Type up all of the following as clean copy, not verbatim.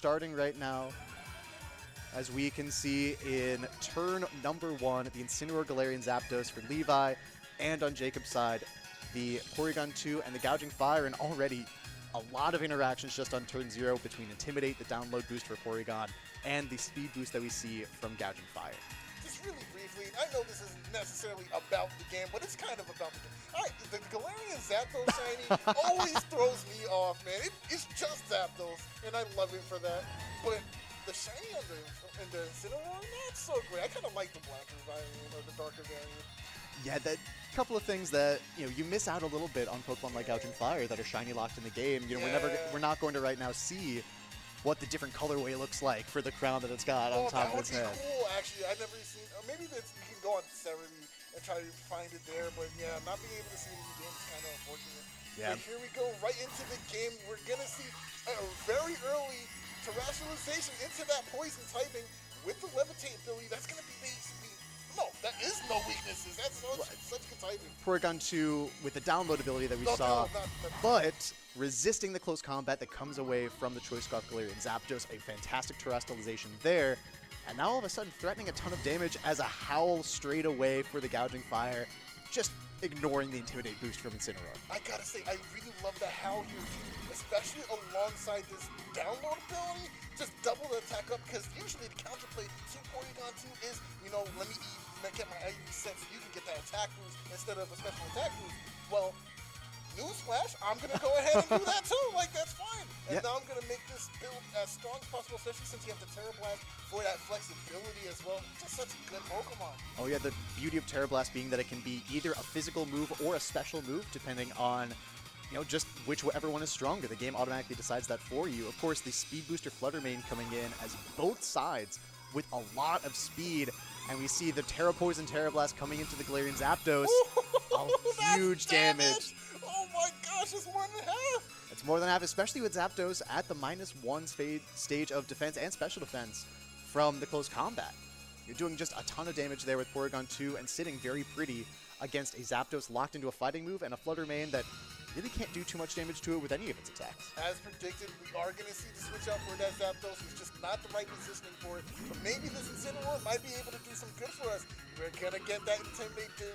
starting right now. As we can see in turn number 1, the Incineroar Galarian Zapdos for Levi, and on Jacob's side, the Porygon 2 and the Gouging Fire, and already a lot of interactions just on turn 0 between Intimidate, the download boost for Porygon, and the speed boost that we see from Gouging Fire. Just really briefly, I know this isn't necessarily about the game, but it's kind of about the game. The Galarian Zapdos shiny always throws me off, man. It's just Zapdos, and I love it for that. But the shiny on the Incineroar, not so great. I kind of like the blacker variant or the darker variant. Yeah, that couple of things that you miss out a little bit on Pokemon like Gouging Fire that are shiny locked in the game. We're not going to right now see what the different colorway looks like for the crown that it's got on top of its head. That would be cool, actually. I've never seen. Maybe you can go on Cerebi and try to find it there, but yeah, not being able to see it in the game is kind of unfortunate. Yeah. But here we go, right into the game. We're gonna see a very early terrestrialization into that poison typing with the levitate ability. That's gonna be basically. No, that is no weaknesses. That's such good typing. Porygon 2 with the download ability that we saw, but resisting the close combat that comes away from the Choice Scarf Galarian Zapdos, a fantastic terrestrialization there, and now all of a sudden threatening a ton of damage as a Howl straight away for the Gouging Fire, just ignoring the Intimidate boost from Incineroar. I gotta say, I really love the Howl here too, especially alongside this download ability. Just double the attack up, because usually the counterplay to Porygon 2 is, let me get my IV set so you can get that attack boost instead of a special attack boost. Well, newsflash, I'm going to go ahead and do that too. Like, that's fine. And now I'm going to make this build as strong as possible, especially since you have the Terra Blast for that flexibility as well. Just such a good Pokemon. Oh yeah, the beauty of Terra Blast being that it can be either a physical move or a special move, depending on just whichever one is stronger. The game automatically decides that for you. Of course, the Speed Booster Flutter Mane coming in as both sides with a lot of speed. And we see the Terra Poison Terra Blast coming into the Galarian Zapdos. Huge damage. Oh my gosh, it's more than half. It's more than half, especially with Zapdos at the -1 stage of defense and special defense from the close combat. You're doing just a ton of damage there with Porygon 2 and sitting very pretty against a Zapdos locked into a fighting move and a Flutter Mane that really can't do too much damage to it with any of its attacks. As predicted, we are going to see the switch out for that Zapdos. It's just not the right positioning for it. But maybe this Incineroar might be able to do some good for us. We're going to get that Intimidate to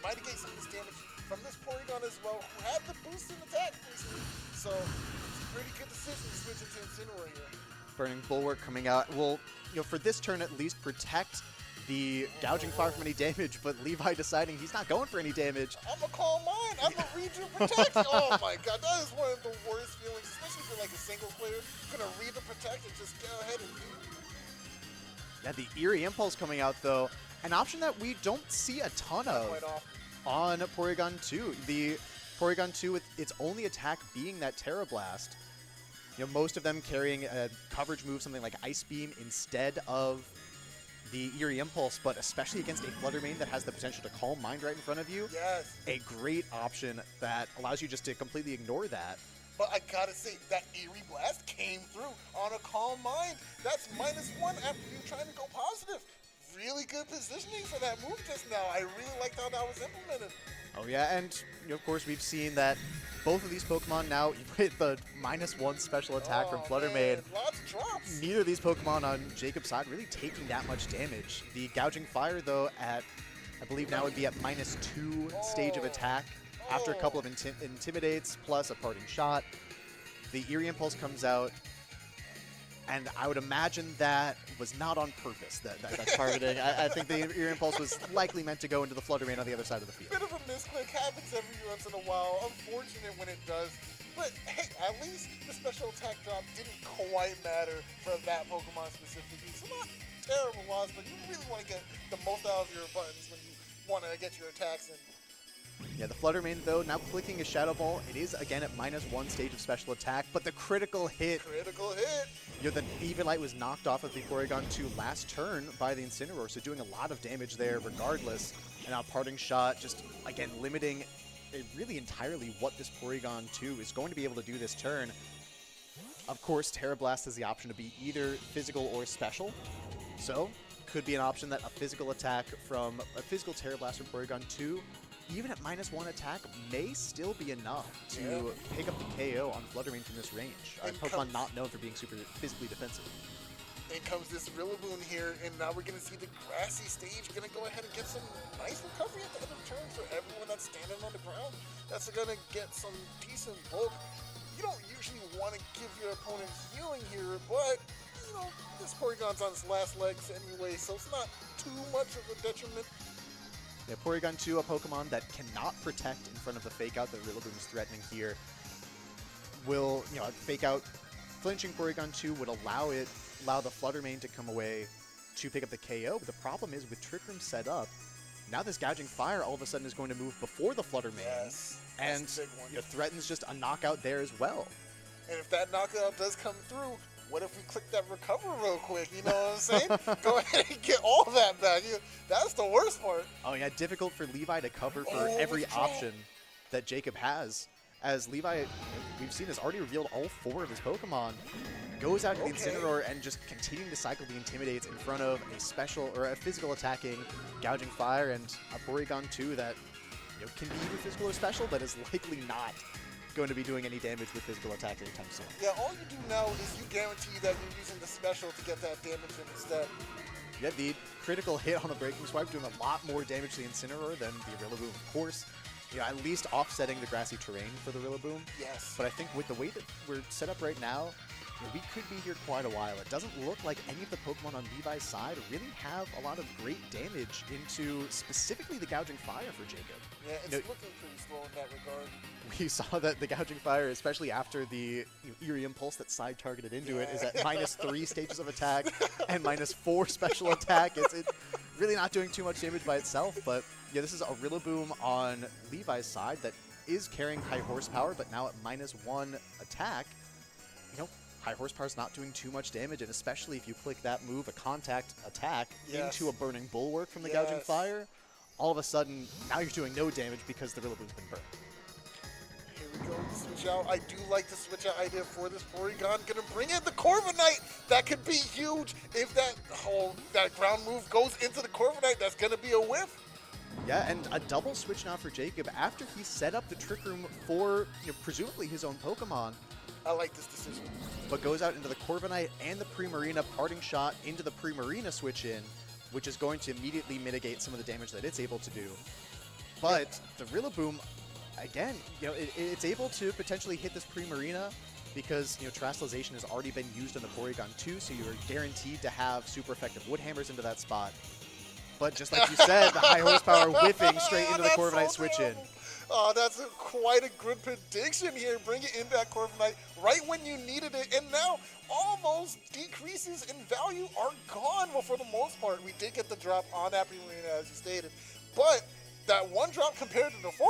mitigate some of this damage from this Porygon as well, who had the boost in attack recently. So it's a pretty good decision to switch into Incineroar here. Burning Bulwark coming out will, for this turn at least, protect the Gouging Fire from any damage, but Levi deciding he's not going for any damage. I'm gonna call mine. I'm gonna read your protect. Oh my god, that is one of the worst feelings, especially for like a single player. You're gonna read the protect and just go ahead and do. Yeah, the Eerie Impulse coming out though, an option that we don't see a ton of on Porygon 2. The Porygon 2 with its only attack being that Terra Blast. Most of them carrying a coverage move, something like Ice Beam instead of the Eerie Impulse, but especially against a Flutter Mane that has the potential to Calm Mind right in front of you. Yes. A great option that allows you just to completely ignore that. But I gotta say, that Eerie Blast came through on a Calm Mind. That's -1 after you trying to go positive. Really good positioning for that move just now. I really liked how that was implemented. Oh yeah, and of course we've seen that both of these Pokemon now with the -1 special attack from Flutter Mane. Lots of drops. Neither of these Pokemon on Jacob's side really taking that much damage. The Gouging Fire though at, I believe now would be at -2 stage of attack after a couple of Intimidates plus a Parting Shot. The Eerie Impulse comes out, and I would imagine that was not on purpose, that targeting. I think the Eerie Impulse was likely meant to go into the Flutter Mane on the other side of the field. Bit of a misclick happens every once in a while. Unfortunate when it does. But hey, at least the special attack drop didn't quite matter for that Pokemon specifically. So not terrible loss, but you really want to get the most out of your buttons when you want to get your attacks in. Yeah, the Flutter Mane, though, now clicking a Shadow Ball. It is, again, at -1 stage of special attack, but the critical hit. Critical hit. The Evenlight was knocked off of the Porygon 2 last turn by the Incineroar, so doing a lot of damage there regardless. And now Parting Shot, just, again, limiting really entirely what this Porygon 2 is going to be able to do this turn. Of course, Terra Blast has the option to be either physical or special, so could be an option that a physical attack from a physical Terra Blast from Porygon 2 even at -1 attack, may still be enough to pick up the KO on Fluttermane from this range. A Pokemon not known for being super physically defensive. In comes this Rillaboom here, and now we're going to see the grassy stage going to go ahead and get some nice recovery at the end of the turn for everyone that's standing on the ground. That's going to get some decent bulk. You don't usually want to give your opponent healing here, but, you know, this Porygon's on its last legs anyway, so it's not too much of a detriment. Yeah, Porygon 2, a Pokemon that cannot protect in front of the Fake Out that Rillaboom is threatening here, will, you know, Fake Out, flinching Porygon 2 would allow the Fluttermane to come away to pick up the KO, but the problem is with Trick Room set up, now this Gouging Fire all of a sudden is going to move before the Fluttermane, and you know, threatens just a knockout there as well. And if that knockout does come through, what if we click that recover real quick, you know what I'm saying? Go ahead and get all that back. That's the worst part. Oh yeah, difficult for Levi to cover for every option that Jacob has. As Levi, we've seen, has already revealed all 4 of his Pokemon, goes out to the Incineroar and just continuing to cycle the Intimidates in front of a special, or a physical attacking Gouging Fire and a Porygon 2 that, you know, can be either physical or special, but is likely not going to be doing any damage with physical attacks anytime soon. Yeah, all you do now is you guarantee that you're using the special to get that damage in instead. Yeah, the critical hit on the Breaking Swipe doing a lot more damage to the Incineroar than the Rillaboom, of course. You know, at least offsetting the grassy terrain for the Rillaboom. Yes. But I think with the way that we're set up right now, you know, we could be here quite a while. It doesn't look like any of the Pokemon on Levi's side really have a lot of great damage into specifically the Gouging Fire for Jacob. Yeah, it's looking pretty slow in that regard. We saw that the Gouging Fire, especially after the Eerie Impulse that side targeted into it, is at -3 stages of attack and -4 special attack. It's really not doing too much damage by itself, but yeah, this is a Rillaboom on Levi's side that is carrying high horsepower, but now at -1 attack, you know, high horsepower is not doing too much damage, and especially if you click that move, a contact attack, into a Burning Bulwark from the Gouging Fire, all of a sudden, now you're doing no damage because the Rillaboom's been burned. Here we go, switch out. I do like the switch out idea for this Porygon. Gonna bring in the Corviknight. That could be huge if that ground move goes into the Corviknight. That's gonna be a whiff. Yeah, and a double switch now for Jacob after he set up the Trick Room for, you know, presumably his own Pokemon. I like this decision. But goes out into the Corviknight and the Primarina, parting shot into the Primarina switch in, which is going to immediately mitigate some of the damage that it's able to do. But the Rillaboom, again, you know, it's able to potentially hit this Primarina because, you know, Terastallization has already been used on the Porygon 2, so you're guaranteed to have super effective Wood Hammers into that spot. But just like you said, the high horsepower whiffing straight into the Corviknight switch in. Oh, that's quite a good prediction here. Bring it in that Corviknight right when you needed it. And now all those decreases in value are gone. Well, for the most part, we did get the drop on that Primarina, as you stated. But that one drop compared to the 4,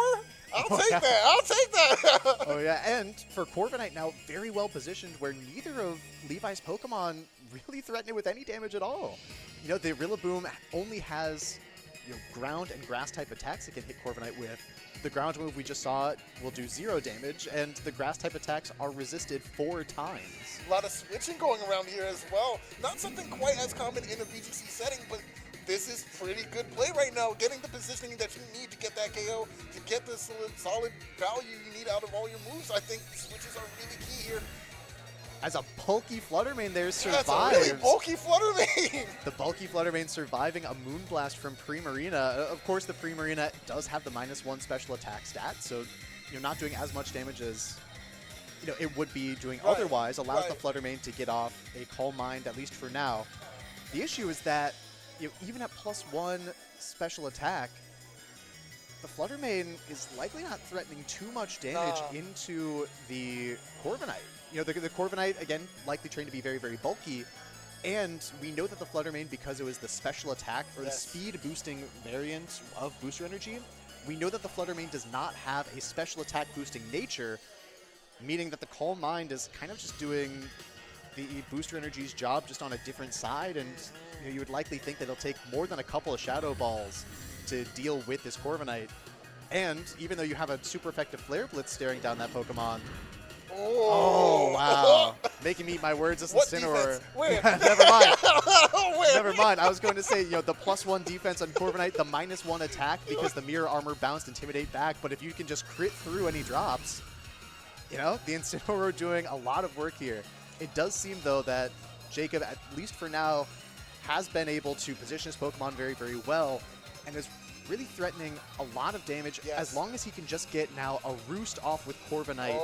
I'll take that. I'll take that. Oh, yeah. And for Corviknight now, very well positioned where neither of Levi's Pokemon really threaten it with any damage at all. You know, the Rillaboom only has, you know, ground and grass type attacks it can hit Corviknight with. The ground move we just saw will do 0 damage, and the grass type attacks are resisted 4 times. A lot of switching going around here as well. Not something quite as common in a VGC setting, but this is pretty good play right now. Getting the positioning that you need to get that KO, to get the solid value you need out of all your moves. I think switches are really key here. As a bulky Fluttermane there survives. That's a really bulky Fluttermane. The bulky Fluttermane surviving a Moonblast from Primarina. Of course, the Primarina does have the -1 special attack stat, so you're not doing as much damage as, you know, it would be doing otherwise. Allows the Fluttermane to get off a Calm Mind, at least for now. The issue is that, you know, even at +1 special attack, the Fluttermane is likely not threatening too much damage into the Corviknight. You know, the Corviknight, again, likely trained to be very, very bulky. And we know that the Fluttermane, because it was the special attack, or the speed boosting variant of Booster Energy, we know that the Fluttermane does not have a special attack boosting nature, meaning that the Calm Mind is kind of just doing the Booster Energy's job just on a different side, and you know, you would likely think that it'll take more than a couple of Shadow Balls to deal with this Corviknight. And even though you have a super effective Flare Blitz staring down that Pokemon, Oh, wow. Making me eat my words. This What Incineroar. defense? Where? Never mind. Where? Never mind. I was going to say, the +1 defense on Corviknight, the -1 attack because the mirror armor bounced Intimidate back. But if you can just crit through any drops, the Incineroar doing a lot of work here. It does seem, though, that Jacob, at least for now, has been able to position his Pokemon very, very well and is really threatening a lot of damage as long as he can just get now a roost off with Corviknight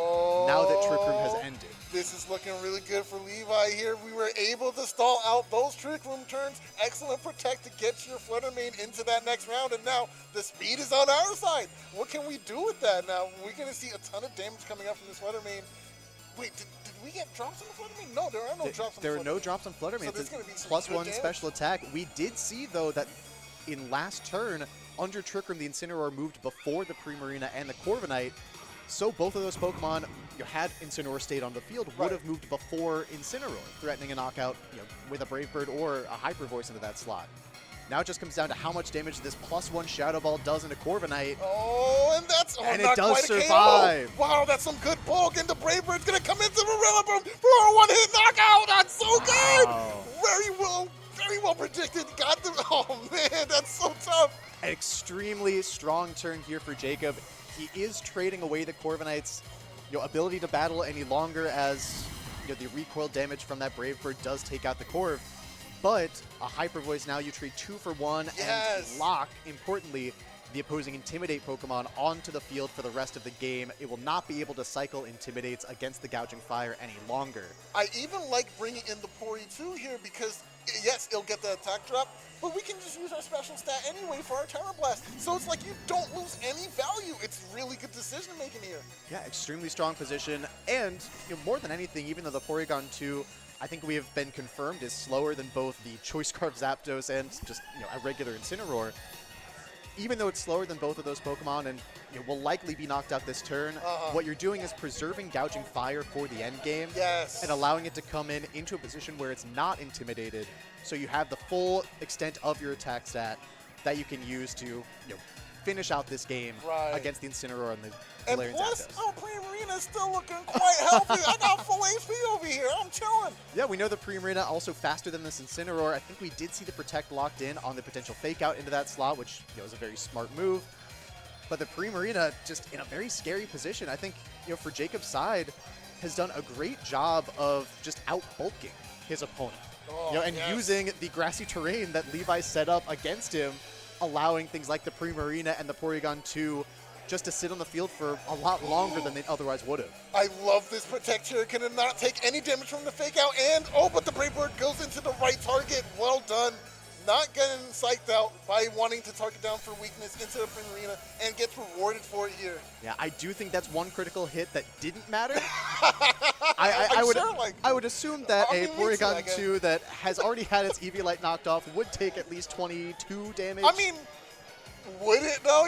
now that Trick Room has ended. This is looking really good for Levi here. We were able to stall out those Trick Room turns. Excellent protect to get your Flutter Mane into that next round, and now the speed is on our side. What can we do with that now? We're going to see a ton of damage coming up from this Flutter Mane. Wait, did we get drops on the Flutter Mane? No, there are no drops on the Flutter Mane. There are no drops on Flutter Mane. So there's going to be some +1 special attack. We did see, though, that in last turn, under Trick Room, the Incineroar moved before the Primarina and the Corviknight. So both of those Pokemon, had Incineroar stayed on the field, would have moved before Incineroar, threatening a knockout with a Brave Bird or a Hyper Voice into that slot. Now it just comes down to how much damage this +1 Shadow Ball does into Corviknight. Oh, and that's and not it does quite survive. A KO. Wow, that's some good bulk, and the Brave Bird's gonna come into the Rillaboom for a one-hit knockout. That's so good. Very well predicted. Got the. Oh man, that's so tough. An extremely strong turn here for Jacob. He is trading away the Corviknight's ability to battle any longer as the recoil damage from that Brave Bird does take out the Corv. But a Hyper Voice now you trade 2 for 1 and lock, importantly, the opposing Intimidate Pokemon onto the field for the rest of the game. It will not be able to cycle Intimidates against the Gouging Fire any longer. I even like bringing in the Pori 2 here because, yes, it'll get the attack drop, but we can just use our special stat anyway for our Terra Blast. So it's like you don't lose any value. It's really good decision making here. Yeah, extremely strong position. And more than anything, even though the Porygon 2, I think we have been confirmed, is slower than both the Choice Scarf Zapdos and just a regular Incineroar. Even though it's slower than both of those Pokemon and will likely be knocked out this turn, what you're doing is preserving Gouging Fire for the end game and allowing it to come into a position where it's not intimidated. So you have the full extent of your attack stat that you can use to finish out this game against the Incineroar and the Galarian Zapdos. And plus, Primarina is still looking quite healthy. I got full HP over here. I'm chilling. Yeah, we know the Primarina also faster than this Incineroar. I think we did see the Protect locked in on the potential Fake Out into that slot, which was a very smart move. But the Primarina just in a very scary position. I think, for Jacob's side, has done a great job of just out-bulking his opponent. And using the grassy terrain that Levi set up against him, allowing things like the Primarina and the Porygon 2 just to sit on the field for a lot longer than they otherwise would have. I love this Protect here. Can it not take any damage from the Fake Out? And, but the Brave Bird goes into the right target. Well done. Not getting psyched out by wanting to target down for weakness into the Primarina and gets rewarded for it here. Yeah, I do think that's one critical hit that didn't matter. I would assume that a Porygon 2 that has already had its Eviolite knocked off would take at least 22 damage. I mean, would it though?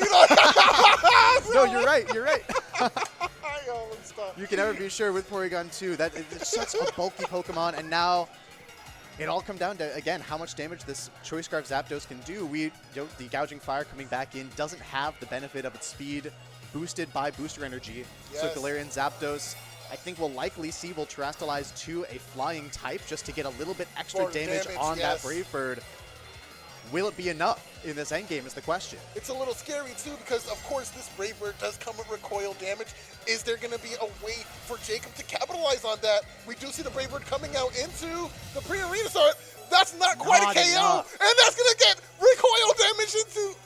No, you're right. You're right. You can never be sure with Porygon 2. That is such a bulky Pokemon, and now it all comes down to, again, how much damage this Choice Scarf Zapdos can do. The Gouging Fire coming back in doesn't have the benefit of its speed boosted by Booster Energy. So Galarian Zapdos, I think we'll likely see will Terastallize to a Flying type just to get a little bit extra damage on that Brave Bird. Will it be enough in this endgame is the question. It's a little scary too because, of course, this Brave Bird does come with recoil damage. Is there going to be a way for Jacob to capitalize on that? We do see the Brave Bird coming out into the pre-arena start. That's not quite a KO, and that's going to get recoil damage into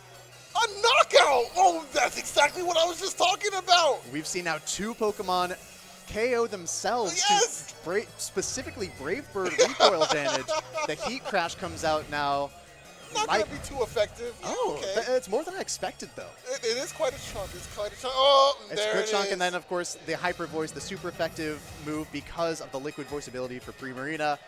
a knockout. Oh, that's exactly what I was just talking about. We've seen now 2 Pokemon KO themselves to specifically Brave Bird recoil damage. The Heat Crash comes out now. Not going to be too effective. It's more than I expected, though. It is quite a chunk. It's quite a chunk. Oh, it's a good chunk, and then, of course, the Hyper Voice, the super effective move because of the Liquid Voice ability for Primarina.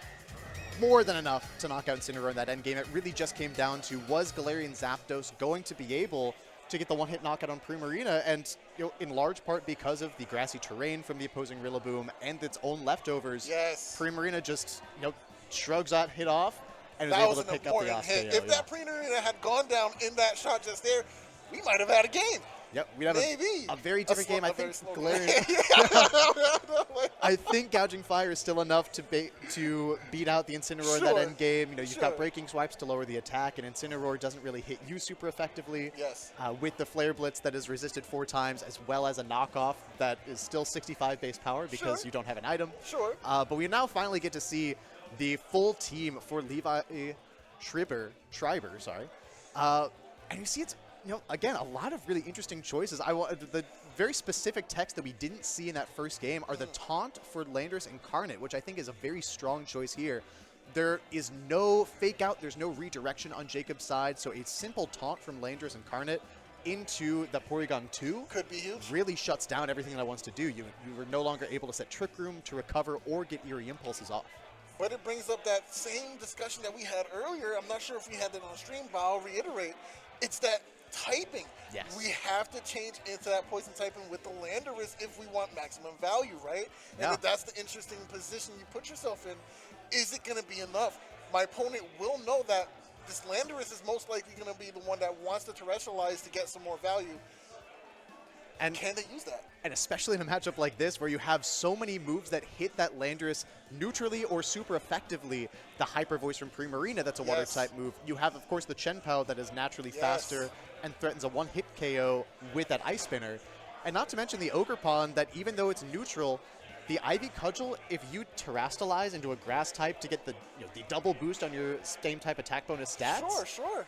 More than enough to knock out Incineroar in that endgame. It really just came down to, was Galarian Zapdos going to be able to get the one-hit knockout on Primarina? And, in large part because of the grassy terrain from the opposing Rillaboom and its own leftovers, Primarina just, shrugs that hit off and was able to pick up the Oscar. If that Primarina had gone down in that shot just there, we might have had a game. Yep, we'd have Maybe. a very different game. I think Galarian. Galarian. I think Gouging Fire is still enough to beat out the Incineroar in that end game. You know, you've got Breaking Swipes to lower the attack, and Incineroar doesn't really hit you super effectively. Yes. With the Flare Blitz that is resisted 4 times, as well as a knockoff that is still 65 base power because you don't have an item. Sure. But we now finally get to see the full team for Levi Schreiber, sorry. And you see it's, you know, again, a lot of really interesting choices. The very specific text that we didn't see in that first game are the taunt for Landorus Incarnate, which I think is a very strong choice here. There is no fake out, there's no redirection on Jacob's side, so a simple taunt from Landorus Incarnate into the Porygon 2 could be huge. Really shuts down everything that it wants to do. You were no longer able to set Trick Room to recover or get Eerie Impulses off. But it brings up that same discussion that we had earlier. I'm not sure if we had that on stream, but I'll reiterate. It's that typing. Yes. We have to change into that poison typing with the Landorus if we want maximum value, right? Yeah. And that's the interesting position you put yourself in. Is it going to be enough? My opponent will know that this Landorus is most likely going to be the one that wants to terrestrialize to get some more value. And can they use that? And especially in a matchup like this where you have so many moves that hit that Landorus neutrally or super effectively. The Hyper Voice from Primarina, that's a water type move. You have, of course, the Chien-Pao that is naturally faster and threatens a one-hit KO with that Ice Spinner. And not to mention the Ogre Pawn that even though it's neutral, the Ivy Cudgel, if you terrestrialize into a grass type to get the the double boost on your same type attack bonus stats. Sure.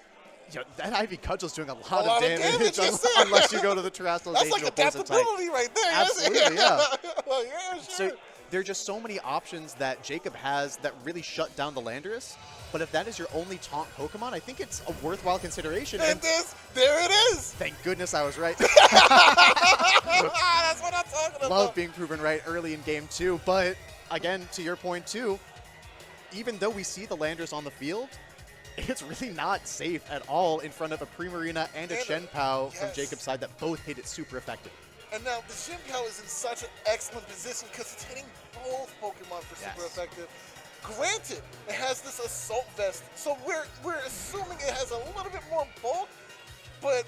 That Ivy Cudgel's doing a lot of damage unless you go to the terrestrialization. That's like adaptability right there. Absolutely, yeah. Well, yeah, sure. So there are just so many options that Jacob has that really shut down the Landorus. But if that is your only taunt Pokemon, I think it's a worthwhile consideration. And there it is. Thank goodness I was right. That's what I'm talking about. Love being proven right early in game 2. But again, to your point too, even though we see the Landorus on the field, it's really not safe at all in front of a Primarina and a Chien-Pao from Jacob's side that both hit it super effective. And now the Chien-Pao is in such an excellent position because it's hitting both Pokemon for super effective. Granted, it has this Assault Vest, so we're assuming it has a little bit more bulk, but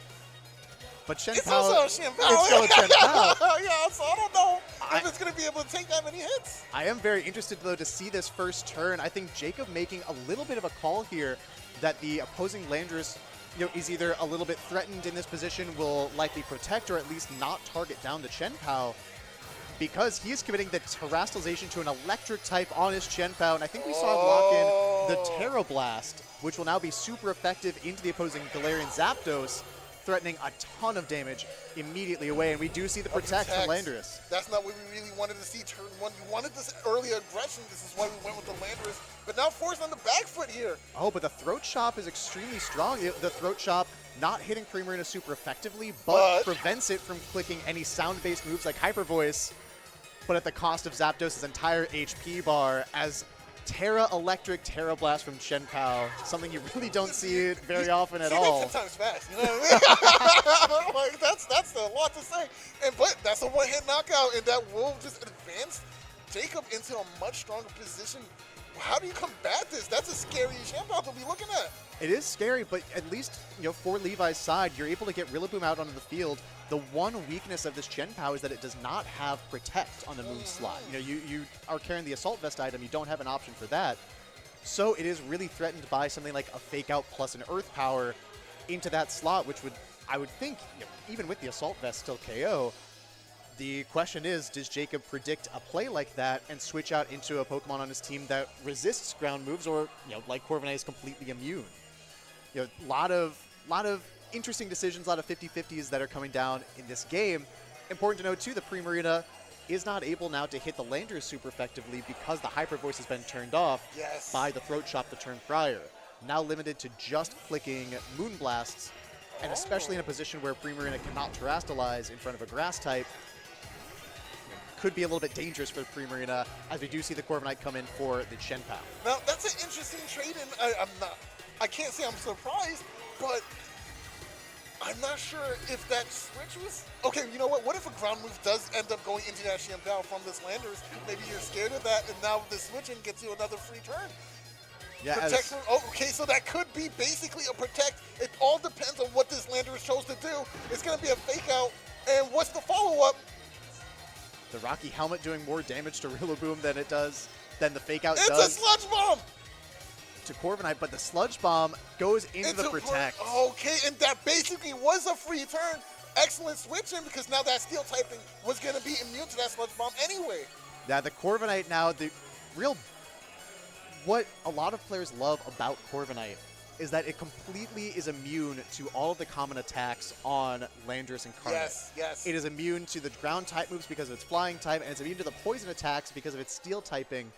Chien-Pao, it's also a Chien-Pao. It's still a Chien-Pao. Yeah, so I don't know if it's going to be able to take that many hits. I am very interested, though, to see this first turn. I think Jacob making a little bit of a call here that the opposing Landorus is either a little bit threatened in this position, will likely protect or at least not target down the Chien-Pao, because he is committing the terrestrialization to an electric type on his Chien-Pao, and I think we saw him lock in the Terra Blast, which will now be super effective into the opposing Galarian Zapdos, threatening a ton of damage immediately away, and we do see the protect from Landorus. That's not what we really wanted to see turn 1. You wanted this early aggression. This is why we went with the Landorus, but now forced on the back foot here. Oh, but the Throat Chop is extremely strong. The Throat Chop not hitting Primarina super effectively, but prevents it from clicking any sound-based moves like Hyper Voice, but at the cost of Zapdos' entire HP bar as Terra Electric Terra Blast from Chien-Pao, something you really don't see very often at all. That's 10 times fast, you know what I mean? Like, that's a lot to say. But that's a one-hit knockout, and that will just advance Jacob into a much stronger position. How do you combat this? That's a scary Chien-Pao to be looking at. It is scary, but at least for Levi's side, you're able to get Rillaboom out onto the field. The one weakness of this Chien-Pao is that it does not have Protect on the move slot. You are carrying the Assault Vest item. You don't have an option for that. So it is really threatened by something like a Fake Out plus an Earth Power into that slot, which I would think, even with the Assault Vest still KO. The question is, does Jacob predict a play like that and switch out into a Pokemon on his team that resists ground moves, or like Corviknight is completely immune? A lot of interesting decisions, a lot of 50-50s that are coming down in this game. Important to note too, the Primarina is not able now to hit the Landorus super effectively because the Hyper Voice has been turned off by the Throat Chop the turn prior. Now limited to just clicking Moon Blasts, and especially in a position where Primarina cannot terrestrialize in front of a Grass type, could be a little bit dangerous for the Primarina, as we do see the Corviknight come in for the Chien-Pao. Now, that's an interesting trade, and I can't say I'm surprised, but I'm not sure if that switch was... Okay, you know what? What if a ground move does end up going into that Chien-Pao from this Landorus? Maybe you're scared of that, and now the switching gets you another free turn. Yeah, Protect. Oh, okay, so that could be basically a protect. It all depends on what this Landorus chose to do. It's going to be a fake out. And what's the follow-up? the Rocky Helmet doing more damage to Rillaboom than the fake out It's does a Sludge Bomb! to Corviknight, but the Sludge Bomb goes into the protect. Okay, and that basically was a free turn. Excellent switching because now that Steel typing was going to be immune to that Sludge Bomb anyway. Yeah, the Corviknight now, what a lot of players love about Corviknight is that it completely is immune to all of the common attacks on Landorus and Incarnate. Yes, yes. It is immune to the ground type moves because of its flying type, and it's immune to the poison attacks because of its steel typing.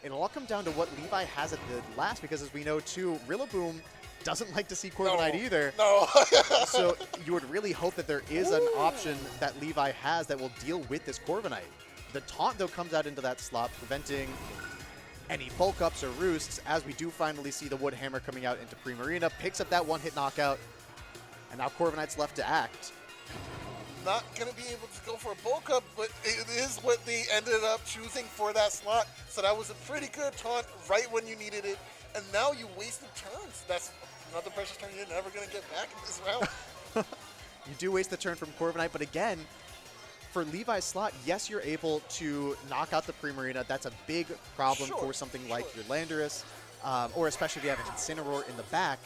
It'll all come down to what Levi has at the last, because as we know too, Rillaboom doesn't like to see Corviknight either. No. So you would really hope that there is an option that Levi has that will deal with this Corviknight. The taunt, though, comes out into that slot, preventing any bulk ups or roosts, as we do finally see the Wood Hammer coming out into Primarina, picks up that one-hit knockout, and now Corviknight's left to act. Not going to be able to go for a bulk up, but it is what they ended up choosing for that slot. So that was a pretty good taunt right when you needed it. And now you wasted turns. That's another precious turn you're never going to get back in this round. You do waste the turn from Corviknight, but again, for Levi's slot, yes, you're able to knock out the Primarina. That's a big problem for something like your Landorus, or especially if you have an Incineroar in the back.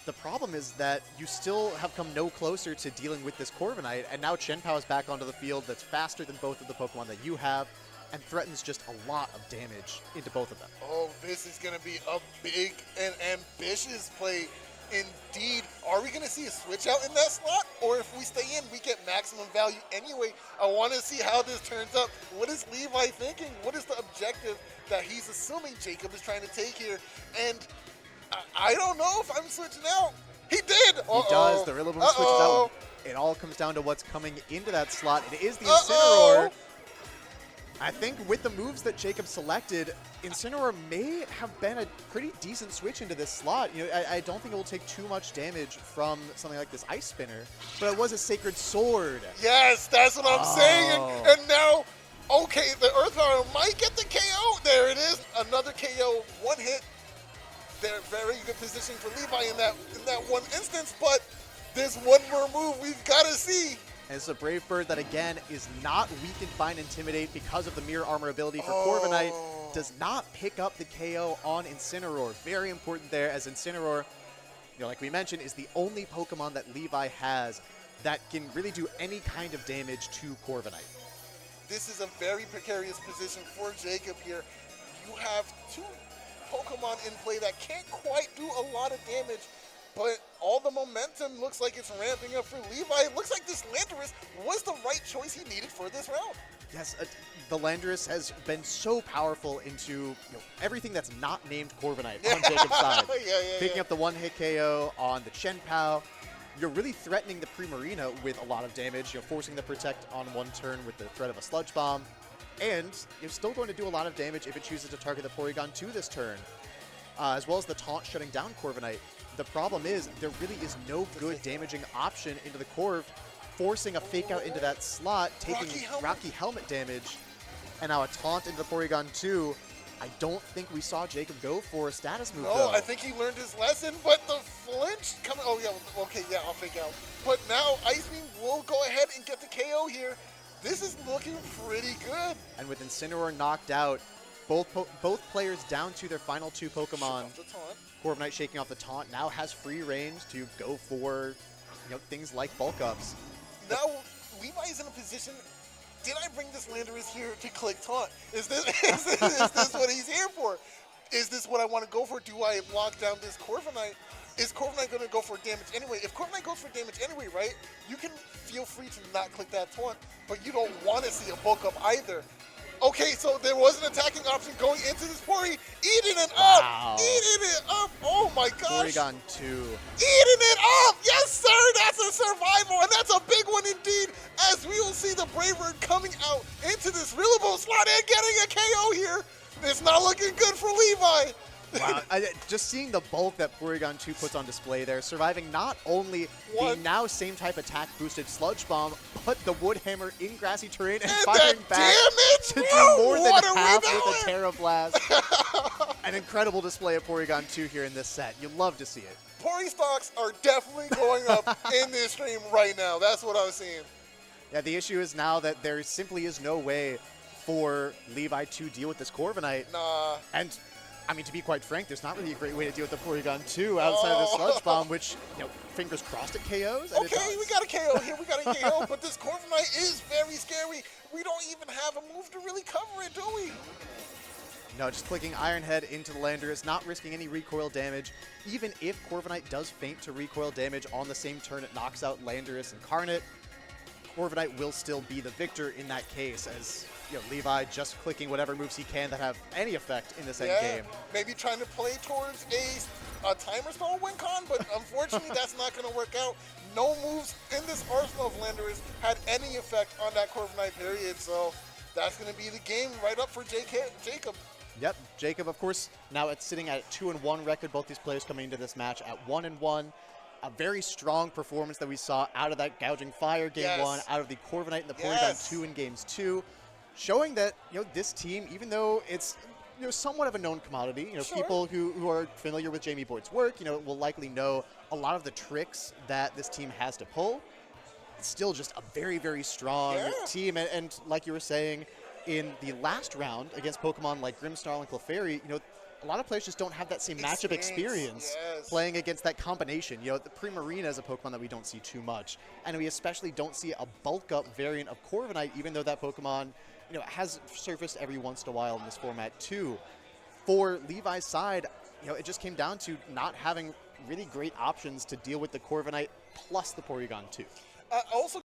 The problem is that you still have come no closer to dealing with this Corviknight, and now Chien-Pao is back onto the field that's faster than both of the Pokemon that you have, and threatens just a lot of damage into both of them. Oh, this is going to be a big and ambitious play indeed. Are we going to see a switch out in that slot? Or if we stay in, we get maximum value anyway? I want to see how this turns up. What is Levi thinking? What is the objective that he's assuming Jacob is trying to take here? And I don't know if I'm switching out. He did! He does. The Rillaboom switches out. It all comes down to what's coming into that slot. It is the Incineroar. I think with the moves that Jacob selected, Incineroar may have been a pretty decent switch into this slot. You know, I don't think it will take too much damage from something like this Ice Spinner, but it was a Sacred Sword. Yes, that's what I'm saying. And now, okay, the Earth Power might get the KO. There it is, another KO, one hit. They're very good position for Levi in that one instance, but there's one more move we've got to see. And it's a Brave Bird that, again, is not weakened by an Intimidate because of the Mirror Armor ability for Corviknight. Does not pick up the KO on Incineroar. Very important there, as Incineroar, you know, like we mentioned, is the only Pokemon that Levi has that can really do any kind of damage to Corviknight. This is a very precarious position for Jacob here. You have two Pokemon in play that can't quite do a lot of damage, but all the momentum looks like it's ramping up for Levi. It looks like this Landorus was the right choice he needed for this round. Yes, the Landorus has been so powerful into everything that's not named Corviknight on Jacob's side. Picking up the one-hit KO on the Chien-Pao. You're really threatening the Primarina with a lot of damage, forcing the Protect on one turn with the threat of a Sludge Bomb. And you're still going to do a lot of damage if it chooses to target the Porygon 2 this turn, as well as the Taunt shutting down Corviknight. The problem is there really is no good damaging option into the Corv, forcing a Fake Out into that slot, taking Rocky Helmet damage, and now a Taunt into the Porygon 2. I don't think we saw Jacob go for a status move, though. I think he learned his lesson, but the flinch coming... Oh, yeah, okay, yeah, I'll Fake Out. But now Ice Beam will go ahead and get the KO here. This is looking pretty good. And with Incineroar knocked out, both players down to their final two Pokemon. Corviknight shaking off the taunt, now has free range to go for things like bulk ups. Now Levi's in a position. Did I bring this Landorus here to click taunt? Is this what he's here for? Is this what I want to go for? Do I lock down this Corviknight? Is Corviknight going to go for damage anyway? If Corviknight goes for damage anyway, right, you can feel free to not click that taunt, but you don't want to see a bulk up either. Okay, so there was an attacking option going into this Pori, eating it up, eating it up. Oh my gosh. Porygon 2. Eating it up. Yes, sir. That's a survival, and that's a big one indeed, as we will see the Brave Bird coming out into this Rillaboom slot and getting a KO here. It's not looking good for Levi. Wow, just seeing the bulk that Porygon 2 puts on display there, surviving not only the now same type attack boosted Sludge Bomb, but the Wood Hammer in grassy terrain and firing back to do more than half with a Terra Blast. An incredible display of Porygon 2 here in this set. You love to see it. Pori stocks are definitely going up in this stream right now. That's what I'm seeing. Yeah, the issue is now that there simply is no way for Levi to deal with this Corviknight. Nah. And I mean, to be quite frank, there's not really a great way to deal with the Porygon 2 outside of the Sludge Bomb, which, you know, fingers crossed it KOs. And okay, we got a KO here, we got a KO, but this Corviknight is very scary. We don't even have a move to really cover it, do we? No, just clicking Iron Head into the Landorus, not risking any recoil damage. Even if Corviknight does feint to recoil damage on the same turn it knocks out Landorus and Carnot, Corviknight will still be the victor in that case, as Levi just clicking whatever moves he can that have any effect in this end game. Maybe trying to play towards a timer spell win con, but unfortunately that's not going to work out. No moves in this arsenal of Landorus had any effect on that Corviknight period, so that's going to be the game right up for Jacob. Yep, Jacob, of course, now it's sitting at a 2-1 record. Both these players coming into this match at 1-1. A very strong performance that we saw out of that Gouging Fire game 1, out of the Corviknight and the Porygon 2 in games 2. Showing that, this team, even though it's, somewhat of a known commodity, people who are familiar with Jamie Boyd's work, will likely know a lot of the tricks that this team has to pull. It's still just a very, very strong team. And like you were saying, in the last round against Pokemon like Grimmsnarl and Clefairy, a lot of players just don't have that same matchup experience playing against that combination. The Primarina is a Pokemon that we don't see too much. And we especially don't see a bulk-up variant of Corviknight, even though that Pokemon has surfaced every once in a while in this format too. For Levi's side, it just came down to not having really great options to deal with the Corviknight plus the Porygon 2. Also